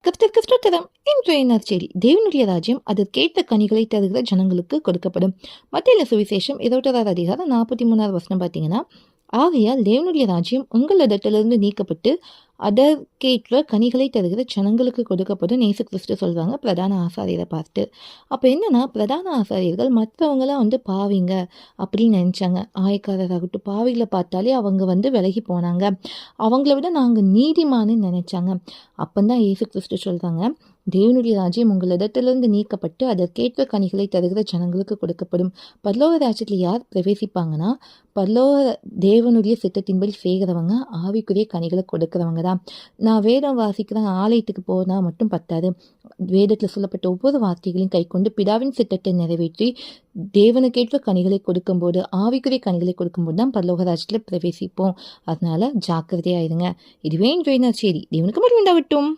கிறிஸ்துத்தரம் இன்றைய நற்செய்தி. தேவனுடைய ராஜ்யம் அதற்கேற்ற கனிகளை தருகிற ஜனங்களுக்கு கொடுக்கப்படும். மத்தேயு சுவிசேஷம் 21 அதிகாரம் 43 வசனம் பார்த்தீங்கன்னா, ஆகையால் தேவனுடைய ராஜ்யம் உங்களிடத்திலிருந்து நீக்கப்பட்டு அதற்கேற்ற கனிகளை தருகிற ஜனங்களுக்கு கொடுக்கப்படும் இயேசு கிறிஸ்து சொல்வாங்க பிரதான ஆசாரியரை பார்த்து. அப்போ என்னன்னா, பிரதான ஆசாரியர்கள் மற்றவங்களாம் பாவிங்க அப்படின்னு நினச்சாங்க. ஆயக்காரராகட்டும் பாவிகளை பார்த்தாலே அவங்க விலகி போனாங்க. அவங்கள விட நாங்கள் நீதிமான்னு நினைச்சாங்க. அப்பந்தான் இயேசு கிறிஸ்து சொல்றாங்க, தேவனுடைய ராஜ்யம் உங்களிடத்திலிருந்து நீக்கப்பட்டு அதற்கேற்ற கனிகளை தருகிற ஜனங்களுக்கு கொடுக்கப்படும். பரலோக ராஜ்யத்தில் யார் பிரவேசிப்பாங்கன்னா, பரலோக தேவனுடைய சித்தத்தின்படி செய்கிறவங்க, ஆவிக்குரிய கனிகளை கொடுக்கிறவங்க தான். நான் வேதம் வாசிக்கிறேன், ஆலயத்துக்கு போனால் மட்டும் பத்தாது. வேதத்தில் சொல்லப்பட்ட ஒவ்வொரு வார்த்தைகளையும் கை கொண்டு பிதாவின் சித்தத்தை நிறைவேற்றி தேவனுக்கேற்ற கனிகளை கொடுக்கும்போது, ஆவிக்குரிய கனிகளை கொடுக்கும்போது தான் பரலோக ராஜ்யத்தில் பிரவேசிப்போம். அதனால ஜாக்கிரதையாயிருங்க. இதுவே இன்றைய நற்செய்தி. தேவனுக்கு மட்டும் உண்டாகட்டும்.